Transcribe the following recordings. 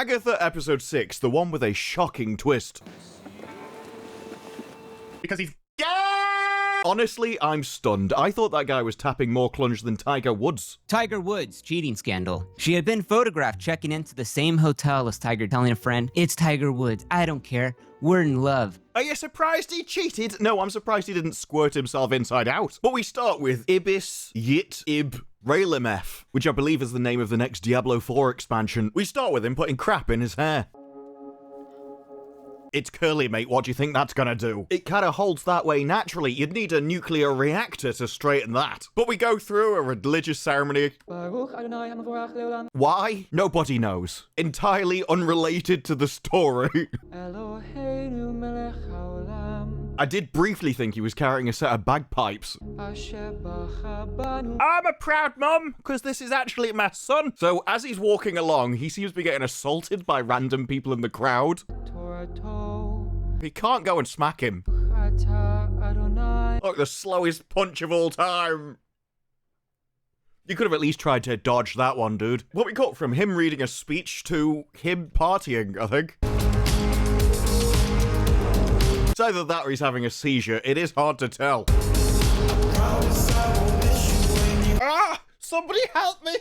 Agatha episode 6, the one with a shocking twist. Because he's... Honestly, I'm stunned. I thought that guy was tapping more clunge than Tiger Woods. Tiger Woods' cheating scandal. She had been photographed checking into the same hotel as Tiger, telling a friend, "It's Tiger Woods, I don't care, we're in love." Are you surprised he cheated? No, I'm surprised he didn't squirt himself inside out. But we start with Ibis Yit Ib Raylimef, which I believe is the name of the next Diablo 4 expansion. We start with him putting crap in his hair. It's curly, mate. What do you think that's gonna do? It kinda holds that way naturally. You'd need a nuclear reactor to straighten that. But we go through a religious ceremony. Why? Nobody knows. Entirely unrelated to the story. I did briefly think he was carrying a set of bagpipes. I'm a proud mum, because this is actually my son. So as he's walking along, he seems to be getting assaulted by random people in the crowd. He can't go and smack him. Look, the slowest punch of all time. You could have at least tried to dodge that one, dude. What we got from him reading a speech to him partying, I think. It's either that or he's having a seizure. It is hard to tell. Ah! Somebody help me!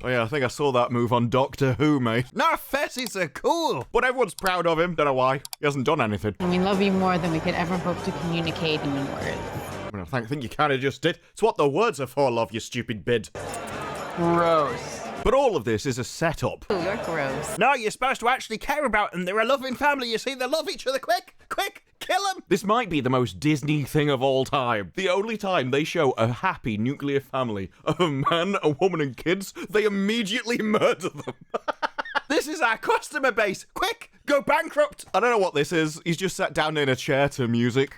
Oh yeah, I think I saw that move on Doctor Who, mate. No, feces are cool! But everyone's proud of him. Don't know why. He hasn't done anything. We love you more than we could ever hope to communicate in words. Well, I think you kind of just did. It's what the words are for, love, you stupid bid. Gross. But all of this is a setup. Ooh, you're gross. No, you're supposed to actually care about them. They're a loving family, you see. They love each other. Quick, quick, kill them. This might be the most Disney thing of all time. The only time they show a happy nuclear family of a man, a woman, and kids, they immediately murder them. This is our customer base. Quick, go bankrupt. I don't know what this is. He's just sat down in a chair to music.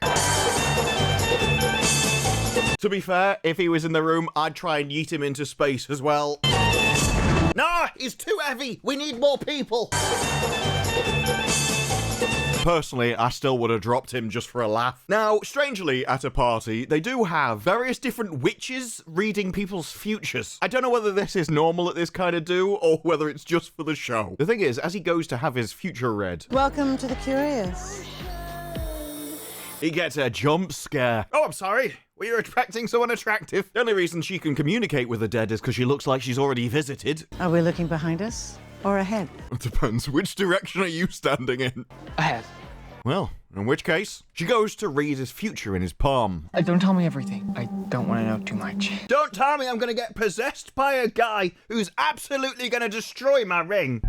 To be fair, if he was in the room, I'd try and yeet him into space as well. No, he's too heavy. We need more people. Personally, I still would have dropped him just for a laugh. Now, strangely, at a party, they do have various different witches reading people's futures. I don't know whether this is normal at this kind of do, or whether it's just for the show. The thing is, as he goes to have his future read... Welcome to the Curious. He gets a jump scare. Oh, I'm sorry. Were you expecting someone attractive? The only reason she can communicate with the dead is because she looks like she's already visited. Are we looking behind us or ahead? It depends. Which direction are you standing in? Ahead. Well, in which case, she goes to read his future in his palm. Don't tell me everything. I don't want to know too much. Don't tell me I'm going to get possessed by a guy who's absolutely going to destroy my ring.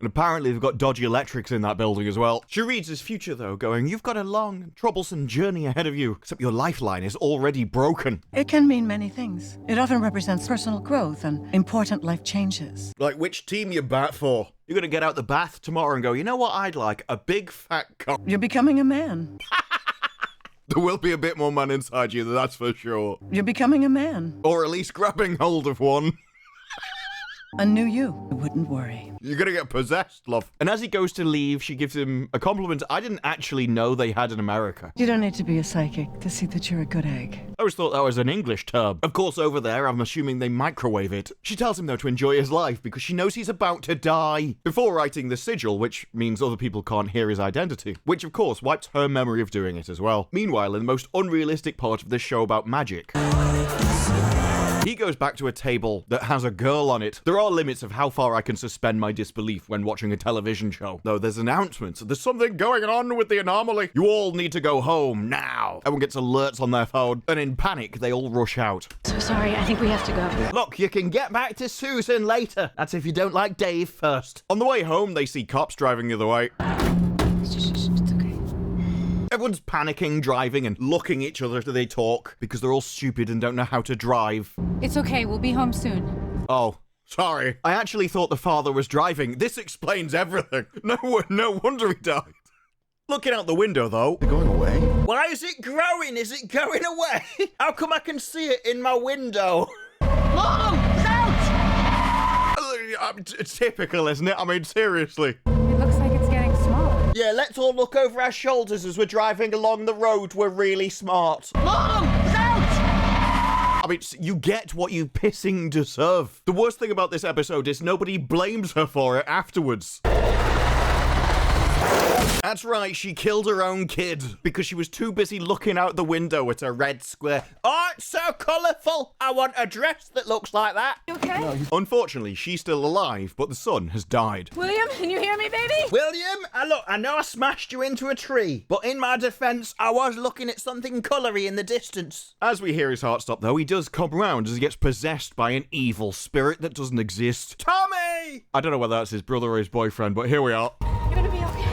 And apparently they've got dodgy electrics in that building as well. She reads his future though, going, "You've got a long and troublesome journey ahead of you, except your lifeline is already broken." It can mean many things. It often represents personal growth and important life changes. Like which team you bat for. You're gonna get out the bath tomorrow and go, "You know what I'd like? A big fat cock." You're becoming a man. There will be a bit more man inside you, that's for sure. You're becoming a man. Or at least grabbing hold of one. A new you. Wouldn't worry. You're gonna get possessed, love. And as he goes to leave, she gives him a compliment I didn't actually know they had in America. You don't need to be a psychic to see that you're a good egg. I always thought that was an English term. Of course, over there, I'm assuming they microwave it. She tells him, though, to enjoy his life because she knows he's about to die. Before writing the sigil, which means other people can't hear his identity. Which, of course, wipes her memory of doing it as well. Meanwhile, in the most unrealistic part of this show about magic... he goes back to a table that has a girl on it. There are limits of how far I can suspend my disbelief when watching a television show. Though there's announcements. There's something going on with the anomaly. You all need to go home now. Everyone gets alerts on their phone. And in panic, they all rush out. So sorry, I think we have to go. Look, you can get back to Susan later. That's if you don't like Dave first. On the way home, they see cops driving the other way. It's okay. Everyone's panicking, driving, and looking at each other as they talk because they're all stupid and don't know how to drive. It's okay, we'll be home soon. Oh, sorry. I actually thought the father was driving. This explains everything. No wonder he died. Looking out the window, though. They're going away? Why is it growing? Is it going away? How come I can see it in my window? Mom! It's out! It's typical, isn't it? I mean, seriously. It looks like it's getting smaller. Yeah, let's all look over our shoulders as we're driving along the road. We're really smart. Mom! It's out! I mean, you get what you pissing deserve. The worst thing about this episode is nobody blames her for it afterwards. That's right, she killed her own kid because she was too busy looking out the window at a red square. Oh, it's so colourful. I want a dress that looks like that. You okay? No, Unfortunately, she's still alive, but the son has died. William, can you hear me, baby? William, I know I smashed you into a tree, but in my defence, I was looking at something coloury in the distance. As we hear his heart stop, though, he does come round as he gets possessed by an evil spirit that doesn't exist. Tommy! I don't know whether that's his brother or his boyfriend, but here we are. You're gonna be okay.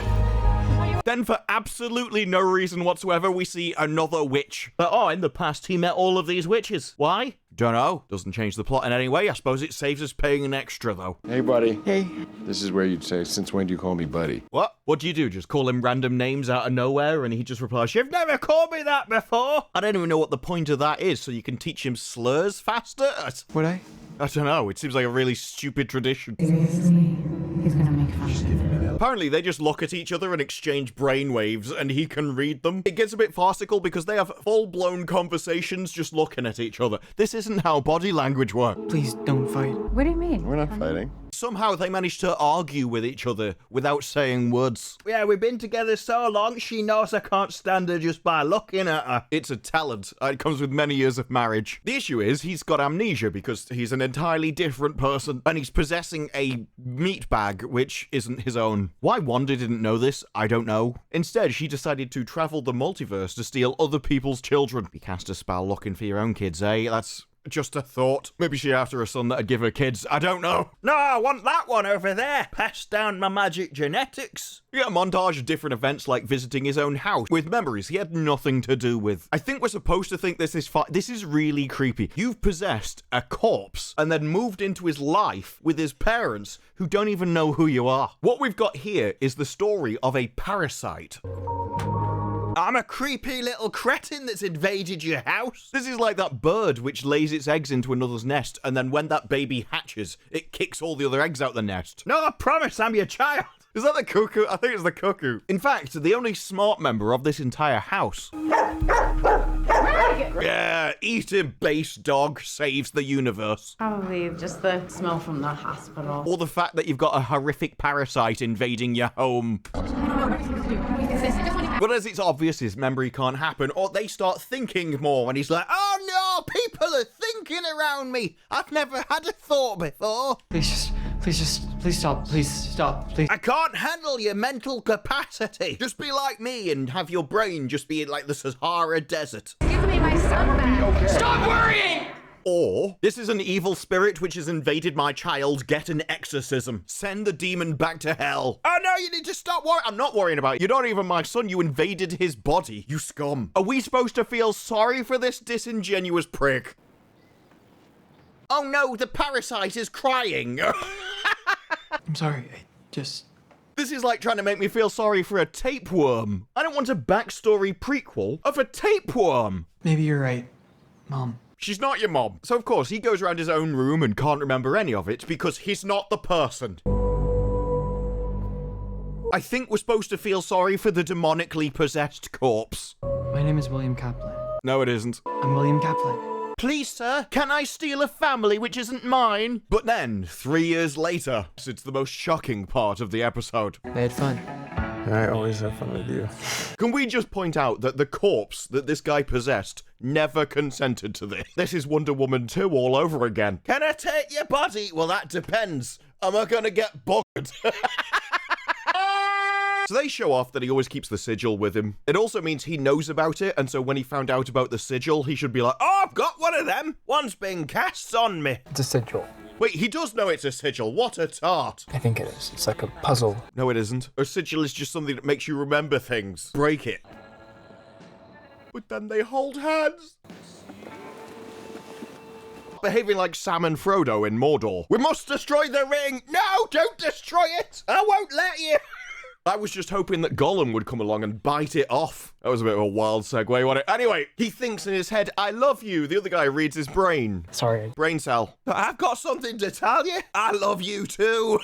Then, for absolutely no reason whatsoever, we see another witch. But, in the past, he met all of these witches. Why? Don't know. Doesn't change the plot in any way. I suppose it saves us paying an extra, though. Hey, buddy. Hey. This is where you'd say, since when do you call me buddy? What? What do you do? Just call him random names out of nowhere and he just replies, "You've never called me that before." I don't even know what the point of that is, so you can teach him slurs faster? Would I? I don't know. It seems like a really stupid tradition. Seriously, he's gonna make fun of me. Apparently, they just look at each other and exchange brainwaves, and he can read them. It gets a bit farcical because they have full-blown conversations just looking at each other. This isn't how body language works. Please don't fight. What do you mean? We're not fighting. Somehow they manage to argue with each other without saying words. Yeah, we've been together so long, she knows I can't stand her just by looking at her. It's a talent. It comes with many years of marriage. The issue is he's got amnesia because he's an entirely different person and he's possessing a meat bag which isn't his own. Why Wanda didn't know this, I don't know. Instead, she decided to travel the multiverse to steal other people's children. You cast a spell looking for your own kids, eh? That's just a thought. Maybe she after a son that'd give her kids. I don't know. No, I want that one over there. Pass down my magic genetics. We get a montage of different events like visiting his own house with memories he had nothing to do with. I think we're supposed to think this is fine. This is really creepy. You've possessed a corpse and then moved into his life with his parents who don't even know who you are. What we've got here is the story of a parasite. I'm a creepy little cretin that's invaded your house. This is like that bird which lays its eggs into another's nest, and then when that baby hatches, it kicks all the other eggs out the nest. No, I promise I'm your child. Is that the cuckoo? I think it's the cuckoo. In fact, the only smart member of this entire house. Yeah, eat him, base dog, saves the universe. Probably just the smell from the hospital. Or the fact that you've got a horrific parasite invading your home. But as it's obvious his memory can't happen, or they start thinking more, and he's like, Oh no, people are thinking around me. I've never had a thought before. Please stop. Please stop. Please. I can't handle your mental capacity. Just be like me and have your brain just be like the Sahara Desert. Give me my son back. Stop worrying! or, this is an evil spirit which has invaded my child, get an exorcism. Send the demon back to hell. Oh no, you need to stop worrying. I'm not worrying about you. You're not even my son. You invaded his body, you scum. Are we supposed to feel sorry for this disingenuous prick? Oh no, the parasite is crying. I'm sorry, This is like trying to make me feel sorry for a tapeworm. I don't want a backstory prequel of a tapeworm. Maybe you're right, Mom. She's not your mom. So of course he goes around his own room and can't remember any of it because he's not the person. I think we're supposed to feel sorry for the demonically possessed corpse. My name is William Kaplan. No, it isn't. I'm William Kaplan. Please, sir, can I steal a family which isn't mine? But then, 3 years later, it's the most shocking part of the episode. They had fun. I always have fun with you. Can we just point out that the corpse that this guy possessed never consented to this? This is Wonder Woman 2 all over again. Can I take your body? Well, that depends. Am I gonna get bugged? So they show off that he always keeps the sigil with him. It also means he knows about it, and so when he found out about the sigil, he should be like, oh, I've got one of them. One's been cast on me. It's a sigil. Wait, he does know it's a sigil. What a tart. I think it is. It's like a puzzle. No, it isn't. A sigil is just something that makes you remember things. Break it. But then they hold hands. Behaving like Sam and Frodo in Mordor. We must destroy the ring. No, don't destroy it. I won't let you. I was just hoping that Gollum would come along and bite it off. That was a bit of a wild segue, wasn't it? Anyway, he thinks in his head, I love you. The other guy reads his brain. Sorry. Brain cell. I've got something to tell you. I love you too.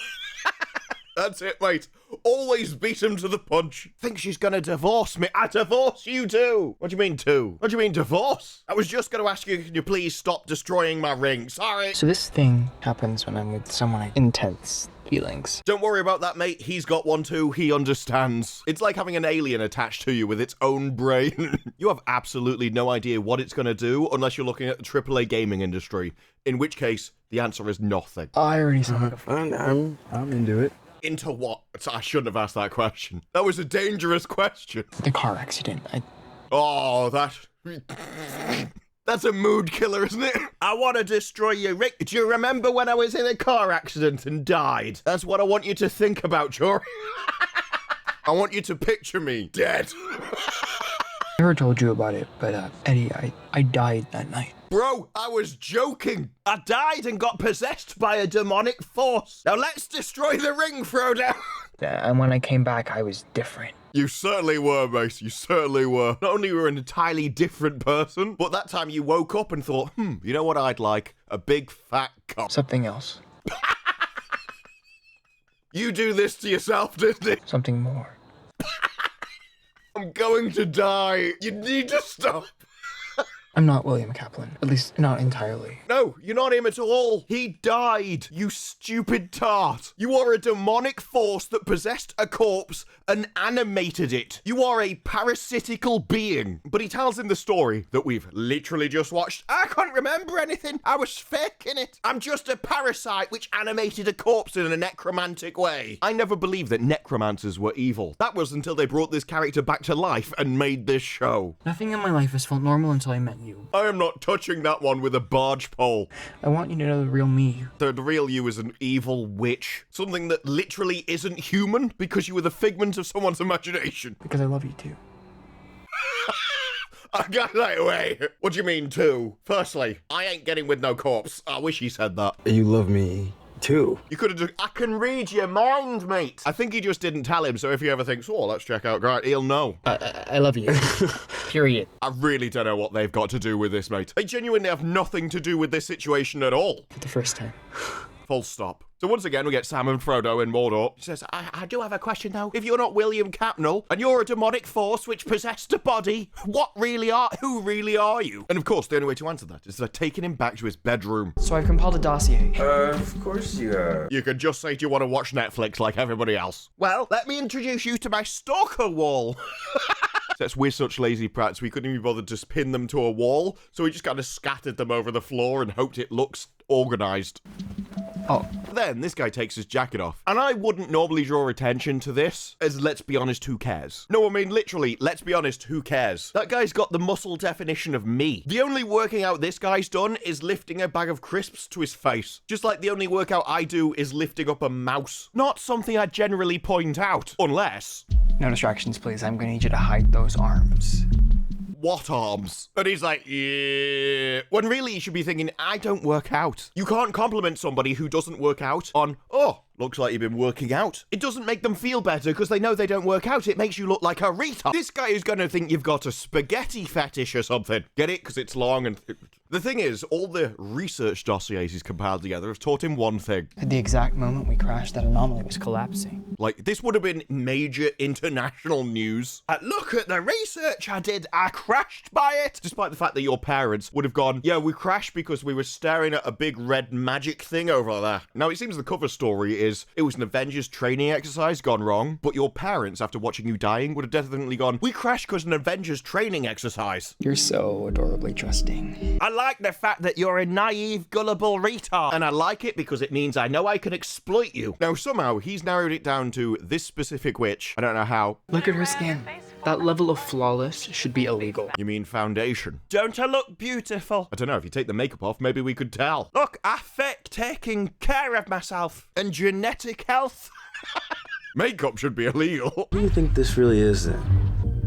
That's it, mate. Always beat him to the punch. Think she's gonna divorce me? I divorce you too. What do you mean too? What do you mean divorce? I was just gonna ask you, can you please stop destroying my ring? Sorry. So this thing happens when I'm with someone I intense feelings. Don't worry about that, mate. He's got one too. He understands. It's like having an alien attached to you with its own brain. You have absolutely no idea what it's gonna do unless you're looking at the AAA gaming industry. In which case, the answer is nothing. I already saw I'm into it. Into what? I shouldn't have asked that question. That was a dangerous question. the car accident. Oh, that's a mood killer, isn't it? I want to destroy you, Rick. Do you remember when I was in a car accident and died? That's what I want you to think about, Jory. I want you to picture me dead. I never told you about it, but Eddie, I died that night. Bro, I was joking. I died and got possessed by a demonic force. Now let's destroy the ring, Frodo. And when I came back, I was different. You certainly were, mate. You certainly were. Not only were you an entirely different person, but that time you woke up and thought, you know what I'd like? A big fat cock. Something else. You do this to yourself, Disney. Something more. I'm going to die. You need to stop. I'm not William Kaplan. At least, not entirely. No, you're not him at all. He died, you stupid tart. You are a demonic force that possessed a corpse and animated it. You are a parasitical being. But he tells him the story that we've literally just watched. I can't remember anything. I was faking it. I'm just a parasite which animated a corpse in a necromantic way. I never believed that necromancers were evil. That was until they brought this character back to life and made this show. Nothing in my life has felt normal until I met you. I am not touching that one with a barge pole. I want you to know the real me. The real you is an evil witch. Something that literally isn't human because you were the figment of someone's imagination. Because I love you too. I got that away. What do you mean too? Firstly, I ain't getting with no corpse. I wish he said that. You love me too. You could have just, I can read your mind, mate. I think he just didn't tell him, so if he ever thinks, oh, let's check out Grant, he'll know. I love you. Period. I really don't know what they've got to do with this, mate. They genuinely have nothing to do with this situation at all. For the first time. Full stop. So once again, we get Sam and Frodo in Mordor. He says, I do have a question though. If you're not William Capnell, and you're a demonic force which possessed a body, who really are you? And of course, the only way to answer that is by taking him back to his bedroom. So I've compiled a dossier. Of course you have. You can just say, do you want to watch Netflix like everybody else? Well, let me introduce you to my stalker wall. Since we're such lazy brats, we couldn't even bother to pin them to a wall, so we just kind of scattered them over the floor and hoped it looks organised. Oh. Then this guy takes his jacket off. And I wouldn't normally draw attention to this, as let's be honest, who cares? No, I mean literally, let's be honest, who cares? That guy's got the muscle definition of me. The only working out this guy's done is lifting a bag of crisps to his face. Just like the only workout I do is lifting up a mouse. Not something I generally point out, unless... No distractions, please. I'm gonna need you to hide those arms. What arms? And he's like, yeah. When really you should be thinking, I don't work out. You can't compliment somebody who doesn't work out on, oh, looks like you've been working out. It doesn't make them feel better because they know they don't work out. It makes you look like a retard. This guy is going to think you've got a spaghetti fetish or something. Get it? Because it's long and... The thing is, all the research dossiers he's compiled together have taught him one thing. At the exact moment we crashed, that anomaly was collapsing. Like, this would have been major international news. Look at the research I did. I crashed by it. Despite the fact that your parents would have gone, yeah, we crashed because we were staring at a big red magic thing over there. Now, it seems the cover story is it was an Avengers training exercise gone wrong, but your parents, after watching you dying, would have definitely gone, we crashed because an Avengers training exercise. You're so adorably trusting. I like the fact that you're a naive, gullible retard. And I like it because it means I know I can exploit you. Now, somehow, he's narrowed it down to this specific witch. I don't know how. Look at her skin. That level of flawless should be illegal. You mean foundation? Don't I look beautiful? I don't know, if you take the makeup off, maybe we could tell. Look, I fake taking care of myself and genetic health. Makeup should be illegal. What do you think this really is then?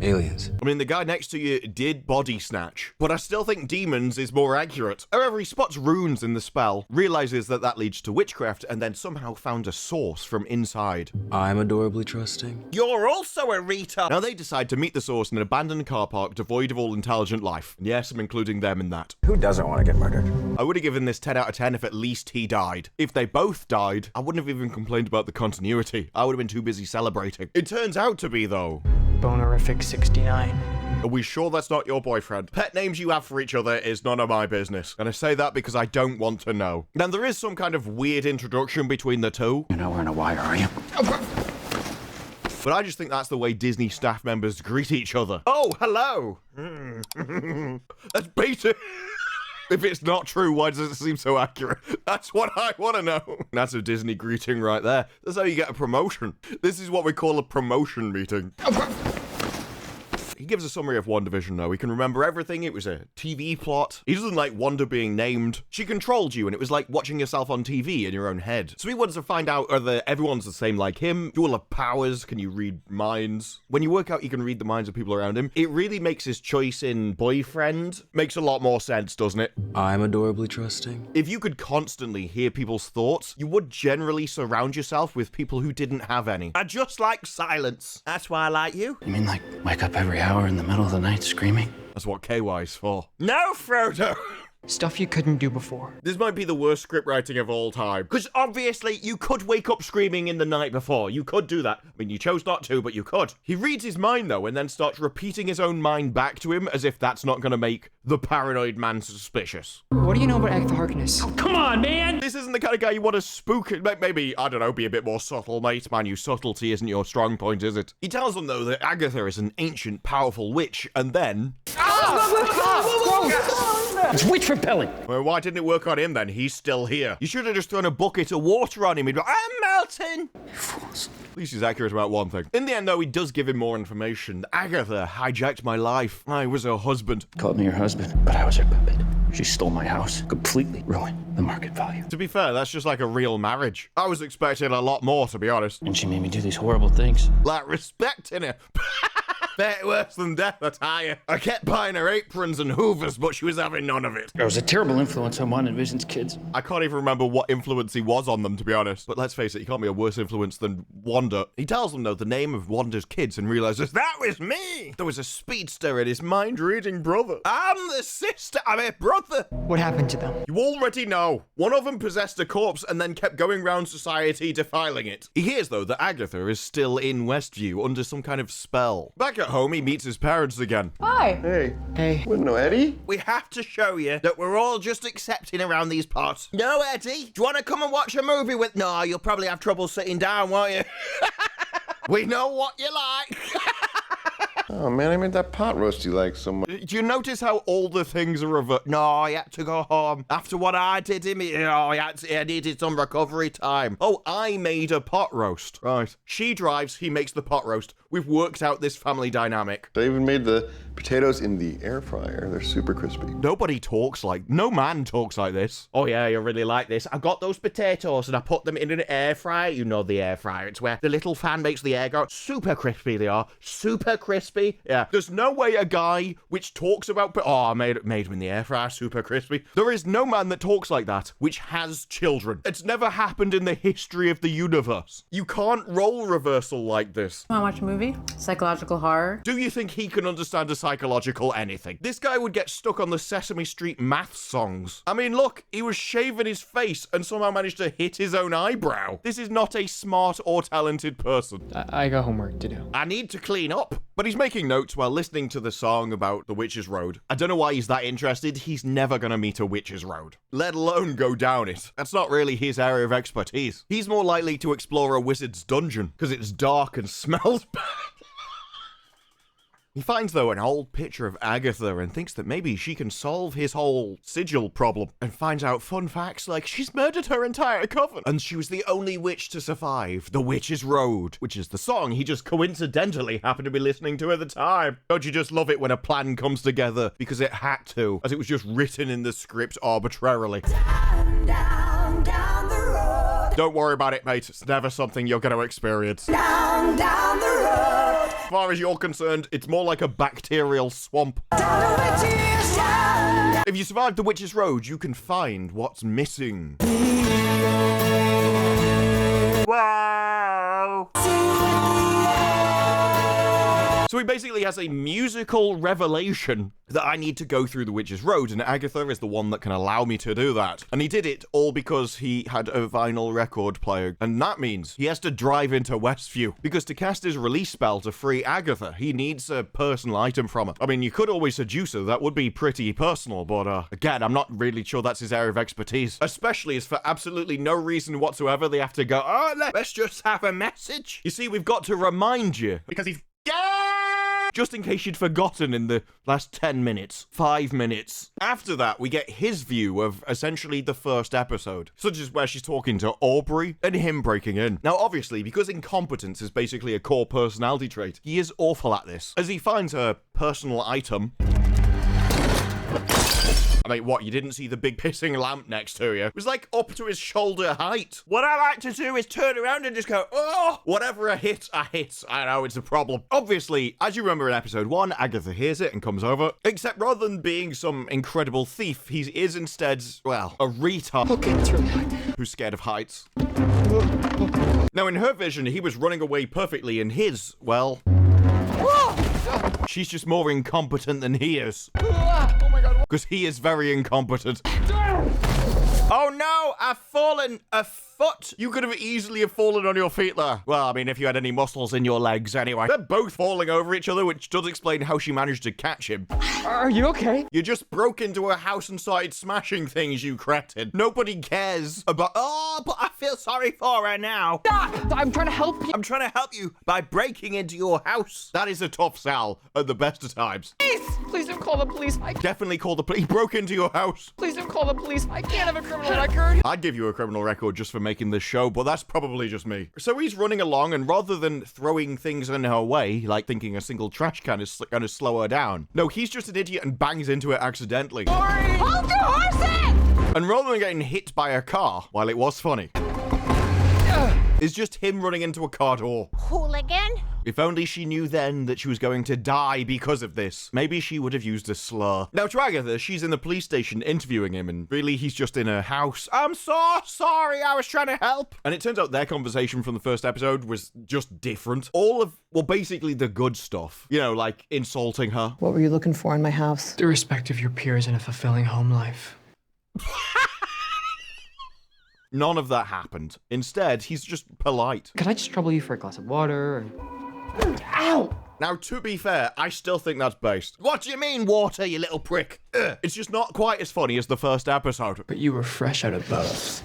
Aliens. I mean, the guy next to you did body snatch, but I still think demons is more accurate. However, he spots runes in the spell, realizes that that leads to witchcraft, and then somehow found a source from inside. I'm adorably trusting. You're also a retard. Now they decide to meet the source in an abandoned car park devoid of all intelligent life. And yes, I'm including them in that. Who doesn't want to get murdered? I would have given this 10 out of 10 if at least he died. If they both died, I wouldn't have even complained about the continuity. I would have been too busy celebrating. It turns out to be, though. Bonerific 69. Are we sure that's not your boyfriend? Pet names you have for each other is none of my business. And I say that because I don't want to know. Now, there is some kind of weird introduction between the two. You're not wearing a wire, are you? But I just think that's the way Disney staff members greet each other. Oh, hello! That's beta. If it's not true, why does it seem so accurate? That's what I want to know. That's a Disney greeting right there. That's how you get a promotion. This is what we call a promotion meeting. He gives a summary of Wandavision, though. He can remember everything. It was a TV plot. He doesn't like Wanda being named. She controlled you, and it was like watching yourself on TV in your own head. So he wants to find out whether everyone's the same like him. You all have powers. Can you read minds? When you work out you can read the minds of people around him, it really makes his choice in boyfriend makes a lot more sense, doesn't it? I'm adorably trusting. If you could constantly hear people's thoughts, you would generally surround yourself with people who didn't have any. I just like silence. That's why I like you. You mean like wake up every hour in the middle of the night screaming? That's what KY's for. No, Frodo. Stuff you couldn't do before. This might be the worst script writing of all time. Because obviously, you could wake up screaming in the night before. You could do that. I mean, you chose not to, but you could. He reads his mind, though, and then starts repeating his own mind back to him as if that's not going to make the paranoid man suspicious. What do you know about Agatha Harkness? Come on, man! This isn't the kind of guy you want to spook. Maybe, I don't know, be a bit more subtle, mate. Man, your subtlety isn't your strong point, is it? He tells them, though, that Agatha is an ancient, powerful witch, and then... It's witch repellent. Well, why didn't it work on him then? He's still here. You should have just thrown a bucket of water on him. He'd be like, I'm melting. Fools. At least he's accurate about one thing. In the end, though, he does give him more information. Agatha hijacked my life. I was her husband. Called me your husband, but I was her puppet. She stole my house, completely ruined the market value. To be fair, that's just like a real marriage. I was expecting a lot more, to be honest. And she made me do these horrible things. Like respecting her. Bet worse than death, I tell you. I kept buying her aprons and hoovers, but she was having none of it. I was a terrible influence on Wandavision's kids. I can't even remember what influence he was on them, to be honest. But let's face it, he can't be a worse influence than Wanda. He tells them, though, the name of Wanda's kids and realizes, that was me! There was a speedster and his mind-reading brother. I'm the sister, I'm a brother! What happened to them? You already know. One of them possessed a corpse and then kept going round society defiling it. He hears, though, that Agatha is still in Westview under some kind of spell. Back at home, he meets his parents again. Hi. Hey. Hey. Wouldn't know Eddie? We have to show you that we're all just accepting around these parts. No, Eddie? Do you want to come and watch a movie with... No, you'll probably have trouble sitting down, won't you? We know what you like. Oh man, I made that pot roast you like so much. Do you notice how all the things are revert? No, he had to go home. After what I did him, he needed some recovery time. Oh, I made a pot roast. Right. She drives, he makes the pot roast. We've worked out this family dynamic. I even made the potatoes in the air fryer. They're super crispy. Nobody talks like... No man talks like this. Oh yeah, you really like this. I got those potatoes and I put them in an air fryer. You know the air fryer. It's where the little fan makes the air go. Super crispy they are. Super crispy. Yeah. There's no way a guy which talks about... Oh, I made him in the air fryer. Super crispy. There is no man that talks like that which has children. It's never happened in the history of the universe. You can't role reversal like this. Want to watch a movie? Psychological horror? Do you think he can understand a psychological anything? This guy would get stuck on the Sesame Street math songs. I mean, look, he was shaving his face and somehow managed to hit his own eyebrow. This is not a smart or talented person. I got homework to do. I need to clean up. But he's making notes while listening to the song about the Witch's Road. I don't know why he's that interested. He's never gonna meet a Witch's Road, let alone go down it. That's not really his area of expertise. He's more likely to explore a wizard's dungeon because it's dark and smells bad. He finds, though, an old picture of Agatha and thinks that maybe she can solve his whole sigil problem, and finds out fun facts like she's murdered her entire coven and she was the only witch to survive the Witch's Road, which is the song he just coincidentally happened to be listening to at the time. Don't you just love it when a plan comes together because it had to, as it was just written in the script arbitrarily? Down the road. Don't worry about it, mate. It's never something you're going to experience. Down the road. far as you're concerned, it's more like a bacterial swamp. If you survive the Witch's Road, you can find what's missing. Wow. So he basically has a musical revelation that I need to go through the Witch's Road, and Agatha is the one that can allow me to do that. And he did it all because he had a vinyl record player, and that means he has to drive into Westview, because to cast his release spell to free Agatha, he needs a personal item from her. I mean, you could always seduce her, that would be pretty personal, but again, I'm not really sure that's his area of expertise, especially as for absolutely no reason whatsoever they have to go, oh, let's just have a message. You see, we've got to remind you, because he's... just in case you'd forgotten in the last 10 minutes, 5 minutes. After that, we get his view of essentially the first episode, such as where she's talking to Aubrey and him breaking in. Now, obviously, because incompetence is basically a core personality trait, he is awful at this, as he finds her personal item. I mean, what, you didn't see the big pissing lamp next to you? It was like up to his shoulder height. What I like to do is turn around and just go, oh, whatever I hit. I know it's a problem. Obviously, as you remember in episode 1, Agatha hears it and comes over. Except rather than being some incredible thief, he is instead, well, a retard. Okay, it's really hot. Who's scared of heights. Now, in her vision, he was running away perfectly. In his, well... she's just more incompetent than he is. Oh my god. Because he is very incompetent. Oh no, I've fallen a foot. You could have easily have fallen on your feet there. Well, I mean, if you had any muscles in your legs anyway. They're both falling over each other, which does explain how she managed to catch him. Are you okay? You just broke into a house and started smashing things, you cretin. Nobody cares about... oh, but I feel sorry for her now. I'm trying to help you. I'm trying to help you by breaking into your house. That is a tough sell at the best of times. Please don't call the police. Definitely call the police. He broke into your house. Please don't call the police. I can't have a criminal record. I'd give you a criminal record just for making this show, but that's probably just me. So he's running along, and rather than throwing things in her way, like thinking a single trash can is going to slow her down, no, he's just an idiot and bangs into it accidentally. Hold your horses! And rather than getting hit by a car, while it was funny, it's just him running into a car door. Hooligan? If only she knew then that she was going to die because of this. Maybe she would have used a slur. Now, to Agatha, she's in the police station interviewing him, and really he's just in her house. I'm so sorry, I was trying to help. And it turns out their conversation from the first episode was just different. All of, well, basically the good stuff. You know, like insulting her. What were you looking for in my house? The respect of your peers and a fulfilling home life. None of that happened. Instead, he's just polite. Can I just trouble you for a glass of water? Ow! Now, to be fair, I still think that's based. What do you mean, water, you little prick? It's just not quite as funny as the first episode. But you were fresh out of both.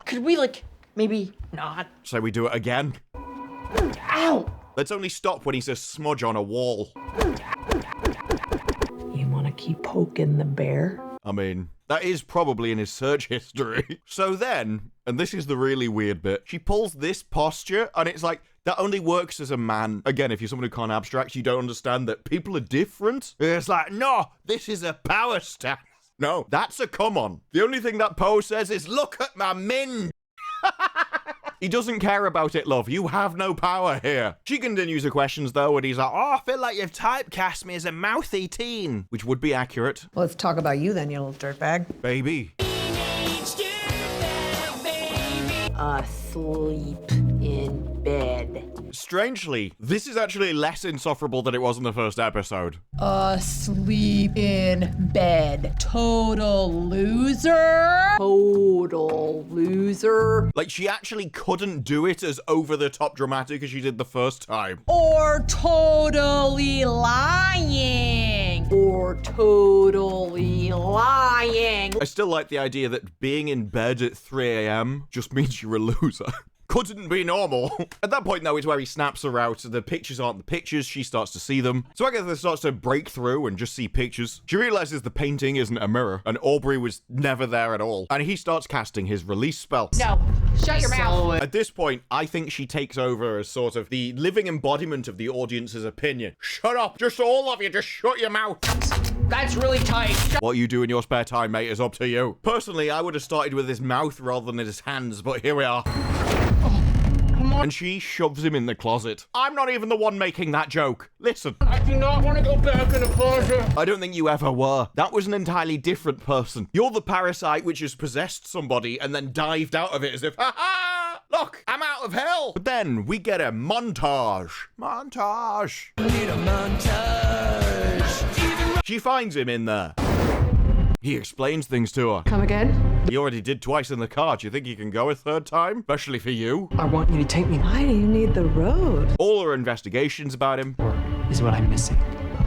Could we, like, maybe not? So we do it again? Ow! Let's only stop when he's a smudge on a wall. You want to keep poking the bear? I mean, that is probably in his search history. So then, and this is the really weird bit, she pulls this posture, and it's like, that only works as a man. Again, if you're someone who can't abstract, you don't understand that people are different. It's like, no, this is a power stance. No, that's a come on. The only thing that pose says is, look at my min. He doesn't care about it, love. You have no power here. She continues her questions, though, and he's like, oh, I feel like you've typecast me as a mouthy teen. Which would be accurate. Well, let's talk about you then, you little dirtbag. Baby. Asleep in bed. Strangely, this is actually less insufferable than it was in the first episode. Asleep in bed. Total loser. Total loser. Like, she actually couldn't do it as over-the-top dramatic as she did the first time. Or totally lying. Or totally lying. I still like the idea that being in bed at 3 a.m. just means you're a loser. Couldn't be normal. At that point, though, is where he snaps her out. The pictures aren't the pictures. She starts to see them. So Agatha starts to break through and just see pictures. She realizes the painting isn't a mirror, and Aubrey was never there at all. And he starts casting his release spell. No, shut your mouth. At this point, I think she takes over as sort of the living embodiment of the audience's opinion. Shut up. Just all of you, just shut your mouth. That's really tight. What you do in your spare time, mate, is up to you. Personally, I would have started with his mouth rather than his hands, but here we are. Come And she shoves him in the closet. I'm not even the one making that joke. Listen. I do not want to go back in the closet. I don't think you ever were. That was an entirely different person. You're the parasite which has possessed somebody and then dived out of it as if, ha ha! Look, I'm out of hell. But then we get a montage. Montage. Need a montage. She finds him in there. He explains things to her. Come again? He already did twice in the car. Do you think he can go a third time? Especially for you? I want you to take me. Why do you need the road? All her investigations about him. Is what I'm missing.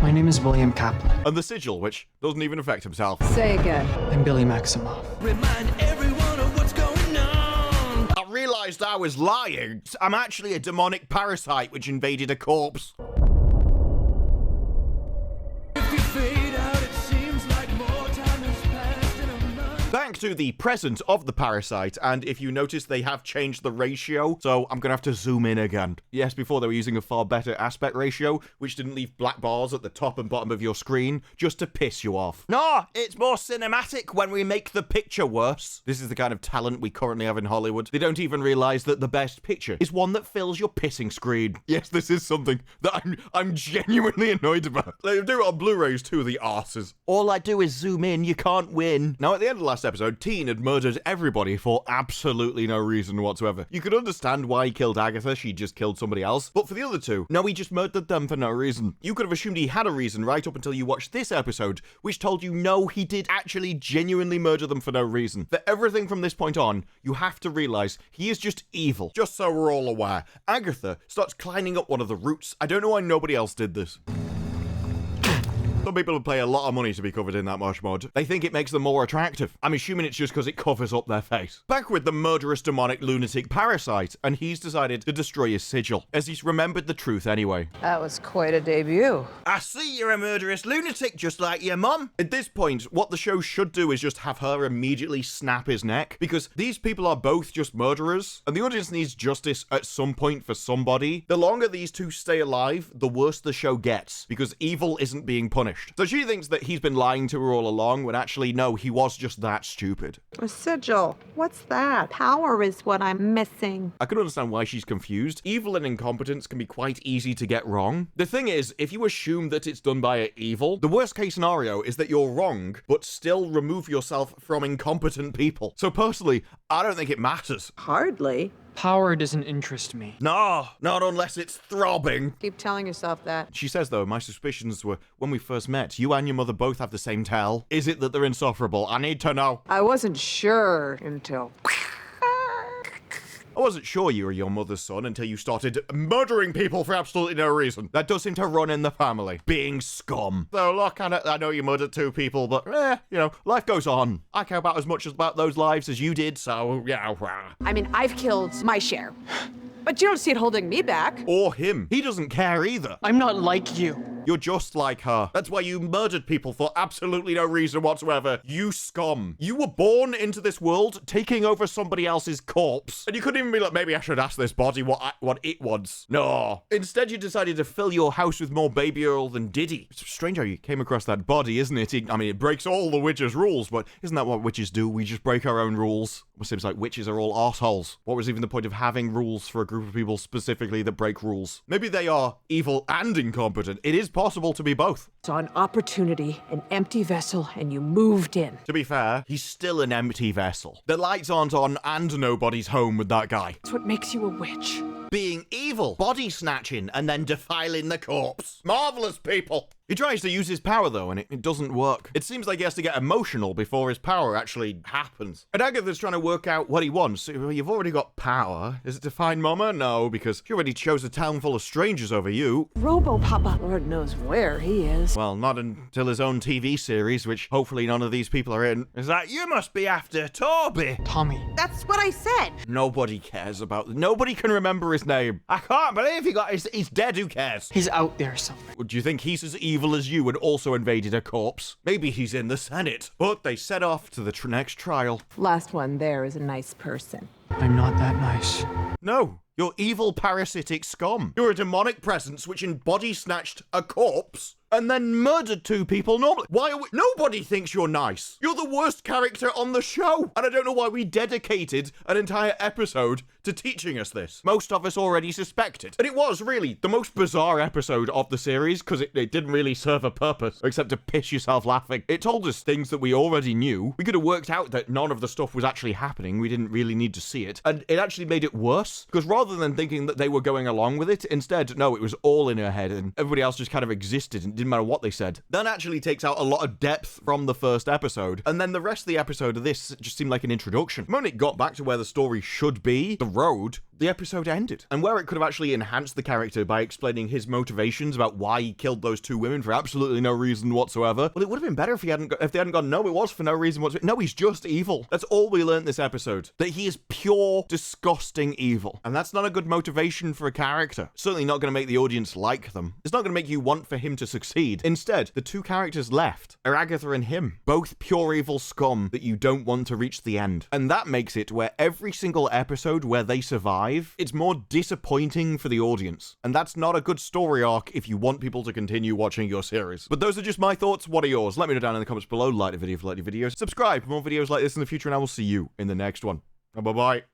My name is William Kaplan. And the sigil, which doesn't even affect himself. Say again. I'm Billy Maximoff. Remind everyone of what's going on. I realized I was lying. I'm actually a demonic parasite which invaded a corpse. Back to the present of the parasite, and if you notice, they have changed the ratio, so I'm gonna have to zoom in again. Yes, before they were using a far better aspect ratio, which didn't leave black bars at the top and bottom of your screen, just to piss you off. No, it's more cinematic when we make the picture worse. This is the kind of talent we currently have in Hollywood. They don't even realize that the best picture is one that fills your pissing screen. Yes, this is something that I'm genuinely annoyed about. They do it on Blu-rays too, the arses. All I do is zoom in, you can't win. Now, at the end of last episode, Teen had murdered everybody for absolutely no reason whatsoever. You could understand why he killed Agatha, she just killed somebody else. But for the other two, no, he just murdered them for no reason. You could have assumed he had a reason right up until you watched this episode, which told you no, he did actually genuinely murder them for no reason. For everything from this point on, you have to realize he is just evil. Just so we're all aware. Agatha starts climbing up one of the roots. I don't know why nobody else did this. Some people pay a lot of money to be covered in that mosh mod. They think it makes them more attractive. I'm assuming it's just because it covers up their face. Back with the murderous demonic lunatic parasite, and he's decided to destroy his sigil, as he's remembered the truth anyway. That was quite a debut. I see you're a murderous lunatic just like your mum. At this point, what the show should do is just have her immediately snap his neck, because these people are both just murderers, and the audience needs justice at some point for somebody. The longer these two stay alive, the worse the show gets, because evil isn't being punished. So she thinks that he's been lying to her all along, when actually, no, he was just that stupid. A sigil. What's that? Power is what I'm missing. I can understand why she's confused. Evil and incompetence can be quite easy to get wrong. The thing is, if you assume that it's done by evil, the worst case scenario is that you're wrong, but still remove yourself from incompetent people. So personally, I don't think it matters. Hardly. Power doesn't interest me. No, not unless it's throbbing. Keep telling yourself that. She says, though, my suspicions were, when we first met, you and your mother both have the same tell. Is it that they're insufferable? I need to know. I wasn't sure until... I wasn't sure you were your mother's son until you started murdering people for absolutely no reason. That does seem to run in the family. Being scum. So look, I know you murdered two people, but life goes on. I care about as much about those lives as you did, so yeah. I mean, I've killed my share. But you don't see it holding me back. Or him. He doesn't care either. I'm not like you. You're just like her. That's why you murdered people for absolutely no reason whatsoever. You scum. You were born into this world taking over somebody else's corpse. And you couldn't even be like, maybe I should ask this body what it wants. No. Instead, you decided to fill your house with more baby oil than Diddy. It's strange how you came across that body, isn't it? It breaks all the witches' rules, but isn't that what witches do? We just break our own rules. It seems like witches are all assholes. What was even the point of having rules for a group of people specifically that break rules? Maybe they are evil and incompetent. It is possible to be both. Saw an opportunity, an empty vessel, and you moved in. To be fair, he's still an empty vessel. The lights aren't on and nobody's home with that guy. That's what makes you a witch. Being evil, body snatching, and then defiling the corpse. Marvelous, people. He tries to use his power, though, and it doesn't work. It seems like he has to get emotional before his power actually happens. And Agatha's trying to work out what he wants. Well, you've already got power. Is it to find Mama? No, because she already chose a town full of strangers over you. Robo-Papa, Lord knows where he is. Well, not until his own TV series, which hopefully none of these people are in. Is that you must be after Toby? Tommy. That's what I said. Nobody cares about... Nobody can remember his name. I can't believe he's dead. Who cares? He's out there somewhere. Do you think he's as evil as you and also invaded a corpse? Maybe he's in the Senate. But they set off to the next trial. Last one there is a nice person. I'm not that nice. No. You're evil parasitic scum. You're a demonic presence which body snatched a corpse and then murdered two people normally. Nobody thinks you're nice. You're the worst character on the show. And I don't know why we dedicated an entire episode to teaching us this. Most of us already suspected. And it was really the most bizarre episode of the series because it didn't really serve a purpose except to piss yourself laughing. It told us things that we already knew. We could have worked out that none of the stuff was actually happening. We didn't really need to see it. And it actually made it worse because rather than thinking that they were going along with it, instead, no, it was all in her head and everybody else just kind of existed and it didn't matter what they said. That actually takes out a lot of depth from the first episode. And then the rest of the episode of this just seemed like an introduction. The moment it got back to where the story should be, the road, the episode ended. And where it could have actually enhanced the character by explaining his motivations about why he killed those two women for absolutely no reason whatsoever, well, it would have been better if they hadn't gone, no, it was for no reason whatsoever. No, he's just evil. That's all we learned this episode. That he is pure, disgusting evil. And that's not a good motivation for a character. Certainly not going to make the audience like them. It's not going to make you want for him to succeed. Instead, the two characters left are Agatha and him. Both pure evil scum that you don't want to reach the end. And that makes it where every single episode where they survive, it's more disappointing for the audience. And that's not a good story arc if you want people to continue watching your series. But those are just my thoughts. What are yours? Let me know down in the comments below. Like the video if you like the videos. Subscribe for more videos like this in the future, and I will see you in the next one. Bye-bye.